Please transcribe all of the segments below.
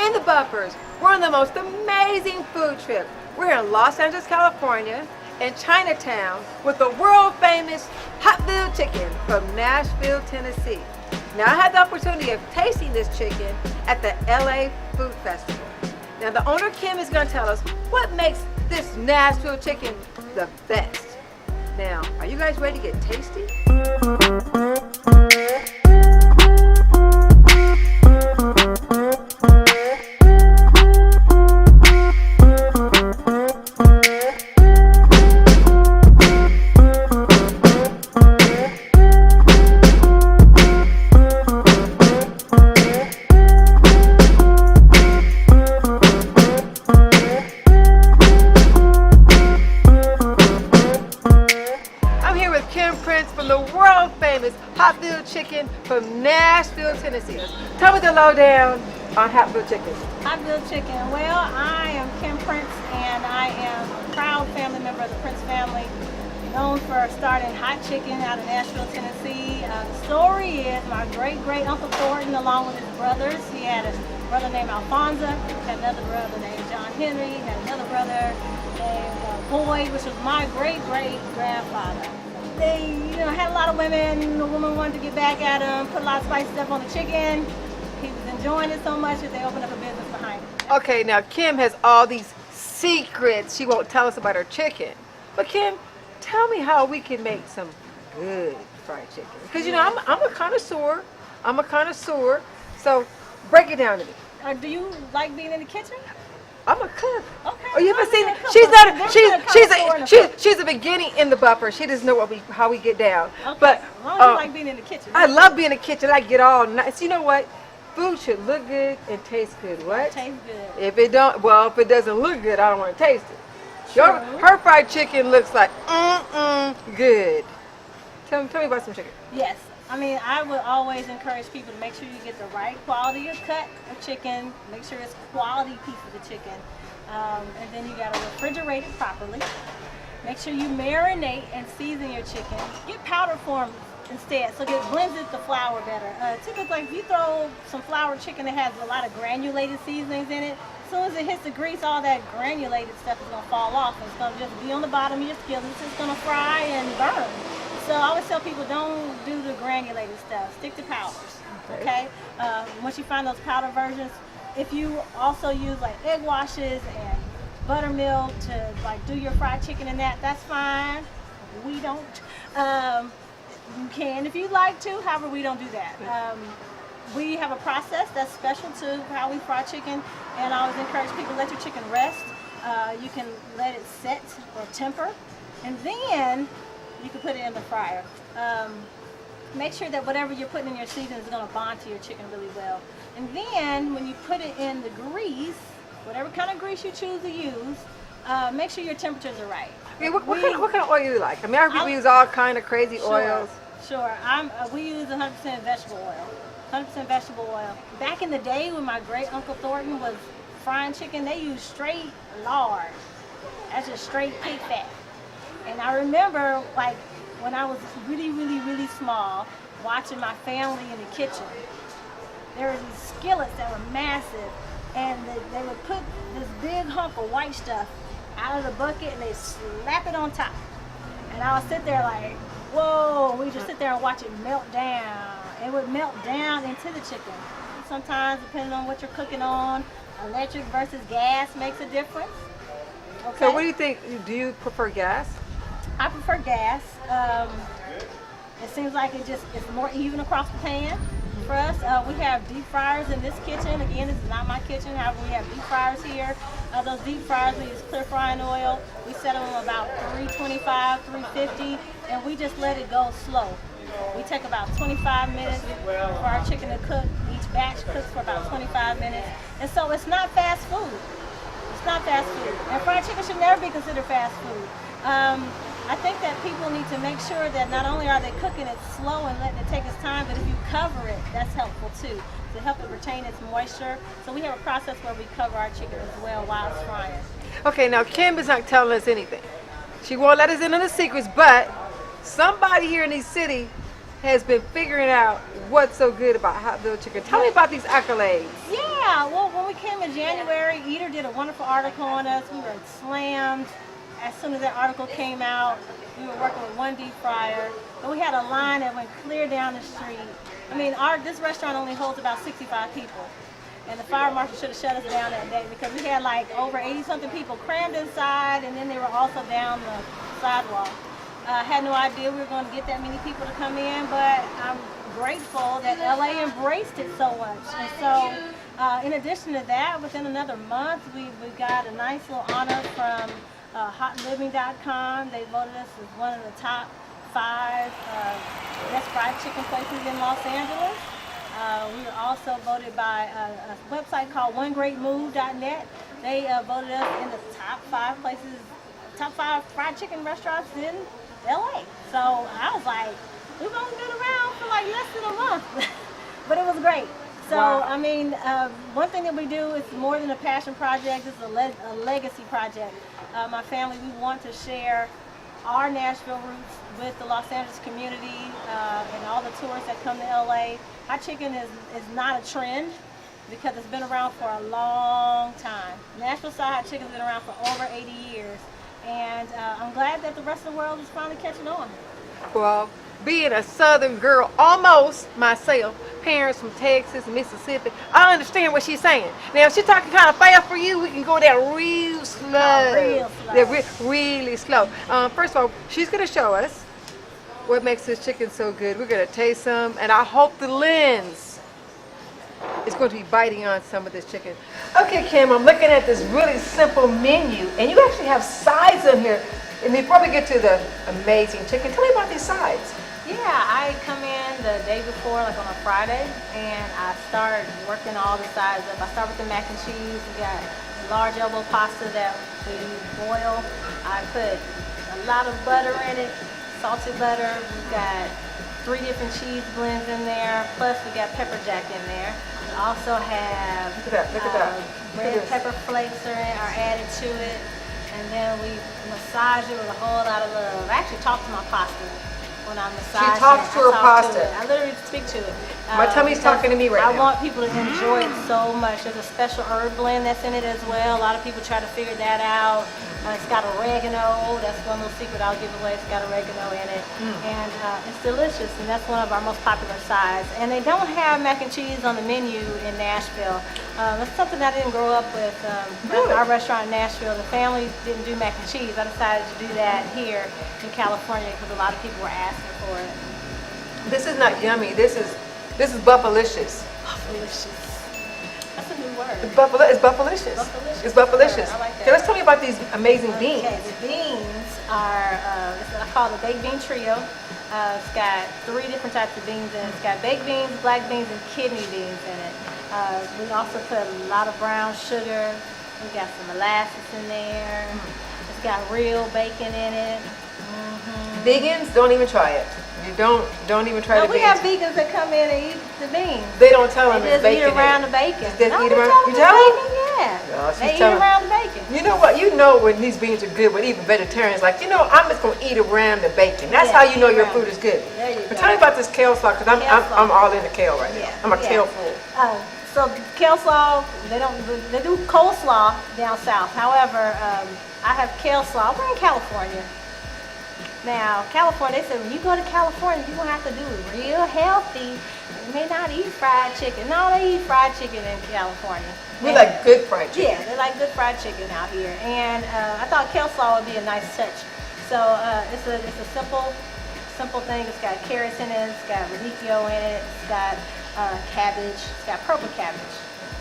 in the buffers. We're on the most amazing food trip. We're in Los Angeles, California, in Chinatown, with the world famous hot-filled chicken from Nashville, Tennessee. Now, I had the opportunity of tasting this chicken at the LA Food Festival. Now, the owner, Kim, is going to tell us what makes this Nashville chicken the best. Now, are you guys ready to get tasty? From the world famous hot-filled chicken from Nashville, Tennessee. Tell me the lowdown on hot-filled chicken. Hot-filled chicken. Well, I am Kim Prince, and I am a proud family member of the Prince family, known for starting hot chicken out of Nashville, Tennessee. The story is my great Uncle Thornton, along with his brothers. He had a brother named Alfonso, had another brother named John Henry, had another brother named Boyd, which was my great-grandfather. They, had a lot of women. The woman wanted to get back at him, put a lot of spicy stuff on the chicken. He was enjoying it so much that they opened up a business behind it. Okay, now Kim has all these secrets she won't tell us about her chicken. But Kim, tell me how we can make some good fried chicken. Because I'm a connoisseur. So break it down to me. Do you like being in the kitchen? I'm a cook. Okay. Oh, you haven't seen it? She's a beginning in the buffer. She doesn't know how we get down. Okay. But as long as you like being in the kitchen. I love being in the kitchen. I get all nice. You know what? Food should look good and taste good. What? Taste good. If it doesn't look good, I don't want to taste it. Her fried chicken looks like good. Tell me about some chicken. Yes. I would always encourage people to make sure you get the right quality of cut of chicken. Make sure it's quality piece of the chicken. And then you got to refrigerate it properly. Make sure you marinate and season your chicken. Get powder form instead, so it blends the flour better. Typically, if you throw some flour chicken that has a lot of granulated seasonings in it, as soon as it hits the grease, all that granulated stuff is going to fall off. And it's going to just be on the bottom of your skillet. It's just going to fry and burn. So I always tell people, don't do the granulated stuff. Stick to powders, okay? Once you find those powder versions, if you also use like egg washes and buttermilk to like do your fried chicken and that's fine. We don't. You can if you'd like to, however, we don't do that. We have a process that's special to how we fry chicken, and I always encourage people to let your chicken rest. You can let it set or temper, and then you can put it in the fryer. Make sure that whatever you're putting in your seasoning is going to bond to your chicken really well. And then when you put it in the grease, whatever kind of grease you choose to use, make sure your temperatures are right. Yeah, what kind of oil do you like? I heard people use all kind of crazy oils. Sure. We use 100% vegetable oil. 100% vegetable oil. Back in the day when my great Uncle Thornton was frying chicken, they used straight lard. That's just straight pig fat. And I remember, like, when I was really small, watching my family in the kitchen. There were these skillets that were massive, and they would put this big hunk of white stuff out of the bucket, and they slap it on top. And I would sit there like, whoa, we just sit there and watch it melt down. It would melt down into the chicken. Sometimes, depending on what you're cooking on, electric versus gas makes a difference. Okay? So what do you think? Do you prefer gas? I prefer gas. It seems like it's more even across the pan for us. We have deep fryers in this kitchen. Again, this is not my kitchen. However, we have deep fryers here. Those deep fryers, we use clear frying oil. We set them about 325, 350, and we just let it go slow. We take about 25 minutes for our chicken to cook. Each batch cooks for about 25 minutes. And so it's not fast food. It's not fast food. And fried chicken should never be considered fast food. I think that people need to make sure that not only are they cooking it slow and letting it take its time, but if you cover it, that's helpful too, to help it retain its moisture. So we have a process where we cover our chicken as well while it's frying. Okay, now Kim is not telling us anything. She won't let us in on the secrets, but somebody here in this city has been figuring out what's so good about hot-filled chicken. Tell me about these accolades. Yeah, well, when we came January, Eater did a wonderful article on us. We were slammed. As soon as that article came out, we were working with one deep fryer, but we had a line that went clear down the street. I mean, this restaurant only holds about 65 people. And the fire marshal should have shut us down that day because we had like over 80-something people crammed inside, and then they were also down the sidewalk. Had no idea we were going to get that many people to come in, but I'm grateful that LA embraced it so much. And so, in addition to that, within another month, we got a nice little honor from hotliving.com. They voted us as one of the top 5 best fried chicken places in Los Angeles. We were also voted by a website called onegreatmove.net. They voted us in the top 5 places, top 5 fried chicken restaurants in LA. So I was like, we've only been around for like less than a month, but it was great. So, wow. I mean, one thing that we do is more than a passion project, it's a legacy project. My family, we want to share our Nashville roots with the Los Angeles community and all the tourists that come to LA. Hot chicken is not a trend because it's been around for a long time. Nashville style hot chicken has been around for over 80 years. And I'm glad that the rest of the world is finally catching on. Well, being a southern girl, almost myself, parents from Texas and Mississippi, I understand what she's saying. Now, if she's talking kind of fast for you, we can go down real slow. Oh, real slow. Yeah, really slow. First of all, she's going to show us what makes this chicken so good. We're going to taste some, and I hope the lens is going to be biting on some of this chicken. Okay, Kim, I'm looking at this really simple menu, and you actually have sides in here. And before we get to the amazing chicken, tell me about these sides. Yeah, I come in the day before, like on a Friday, and I start working all the sides up. I start with the mac and cheese. We got large elbow pasta that we boil. I put a lot of butter in it, salted butter. We've got 3 different cheese blends in there, plus we got pepper jack in there. We also have look at that. Red pepper flakes are added to it, and then we massage it with a whole lot of love. I actually talk to my pasta when I massage it. She talks to her pasta. I literally speak to it. My tummy's talking to me right now. I want people to enjoy it so much. There's a special herb blend that's in it as well. A lot of people try to figure that out. It's got oregano. That's one little secret I'll give away. It's got oregano in it. And it's delicious, and that's one of our most popular sides. And they don't have mac and cheese on the menu in Nashville. That's something I didn't grow up with. Really? Our restaurant in Nashville, the family didn't do mac and cheese. I decided to do that here in California because a lot of people were asking for it. This is not yummy. This is buffalicious. Buffalicious. That's a new word. It's buffalicious. Buffalicious. It's buffalicious. I like that. Okay, let's tell me about these amazing beans. Okay, the beans are, I call it the baked bean trio. It's got 3 different types of beans in it. It's got baked beans, black beans, and kidney beans in it. We also put a lot of brown sugar. We got some molasses in there. It's got real bacon in it. Vegans, don't even try it. You don't even try the beans. We have vegans that come in and eat the beans. They don't tell them They it's just bacon. eat around the bacon. Just No, eat they around. tell You them tell it's them? bacon, yeah. No, she's They eat telling- around the bacon. You know what? You know when these beans are good, when even vegetarians like, I'm just gonna eat around the bacon. That's Yeah, how you know eat your around food is good. There you But go. tell me about this kale slaw, because I'm all into kale right now. Yeah, I'm a yeah. kale fool. So kale slaw, they do coleslaw down south. However, I have kale slaw. We're in California. Now, California, they said when you go to California, you're gonna have to do it real healthy. You may not eat fried chicken. No, they eat fried chicken in California. We like good fried chicken. Yeah, they like good fried chicken out here. And I thought kale slaw would be a nice touch. So it's a simple thing. It's got carrots in it. It's got radicchio in it. It's got cabbage. It's got purple cabbage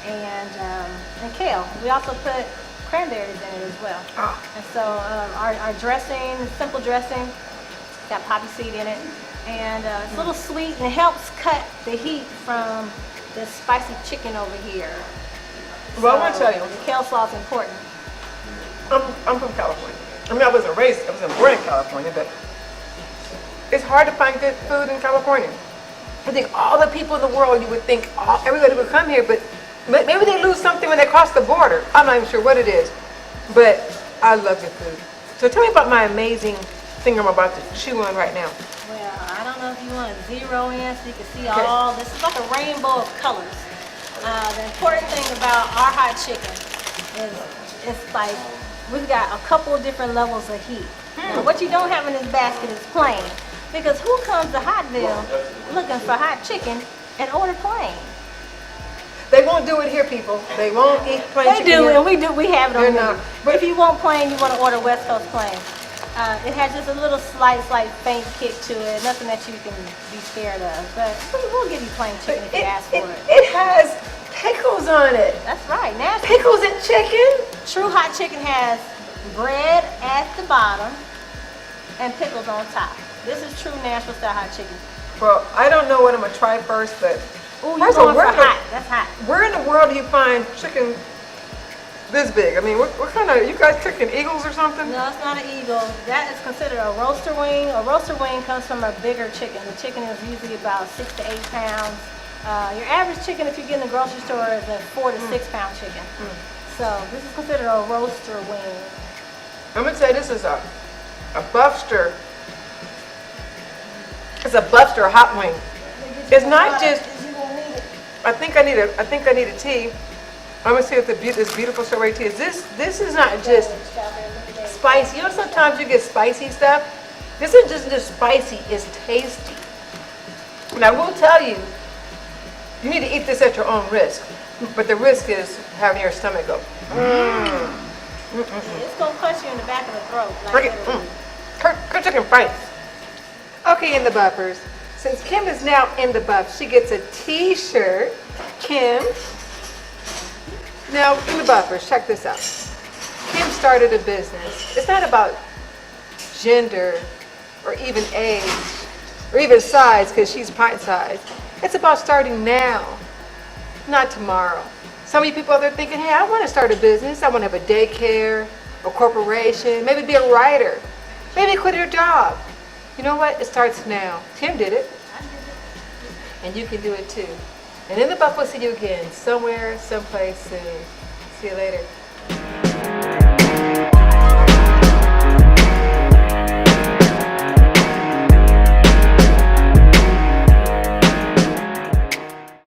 and kale. We also put cranberries in it as well. And so our dressing, simple dressing, it's got poppy seed in it, and it's a little sweet and it helps cut the heat from the spicy chicken over here. Well, I want to tell you, the kale slaw is important. I'm from California. I mean, I wasn't born in California, but it's hard to find good food in California. I think all the people in the world, you would think everybody would come here, but maybe they lose something when they cross the border. I'm not even sure what it is, but I love good food. So tell me about my amazing thing I'm about to chew on right now. Well, I don't know if you want to zero in so you can see all this. It's like a rainbow of colors. The important thing about our hot chicken is it's like we've got a couple of different levels of heat. Now, what you don't have in this basket is plain, because who comes to Hotville looking for hot chicken and order plain? They won't do it here, people. They won't eat plain They chicken do, here. and we do. We have it on They're the not. menu. But if you want plain, you want to order West Coast plain. It has just a little slight faint kick to it. Nothing that you can be scared of. But we'll give you plain chicken if you ask for it. It has pickles on it. That's right. Nashville. Pickles and chicken? True hot chicken has bread at the bottom and pickles on top. This is true Nashville style hot chicken. Well, I don't know what I'm going to try first, but Ooh, first you're of all, going for hot. That's hot. where in the world do you find chicken this big? I mean, what kind of, you guys cooking eagles or something? No, it's not an eagle. That is considered a roaster wing. A roaster wing comes from a bigger chicken. The chicken is usually about 6 to 8 pounds. Your average chicken, if you get in the grocery store, is a 4 to 6 pound chicken. So this is considered a roaster wing. I'm going to say this is a Buffster. It's a Buffster hot wing. It's not just, I think I need a tea. I'm gonna see if this beautiful strawberry tea is this is not just spicy. You know, sometimes you get spicy stuff. This is just spicy, it's tasty. And I will tell you, you need to eat this at your own risk. But the risk is having your stomach go. It's gonna punch you in the back of the throat. Bring it. Kurt chicken fights. Okay, in the buffers. Since Kim is now in the buff, she gets a t-shirt. Kim. Now, in the buffers, check this out. Kim started a business. It's not about gender or even age or even size, because she's pint size. It's about starting now, not tomorrow. Some of you people out there thinking, hey, I want to start a business. I want to have a daycare, a corporation, maybe be a writer, maybe quit your job. You know what? It starts now. Kim did it. I did it. And you can do it too. And in the buff, we'll see you again somewhere, someplace soon. See you later.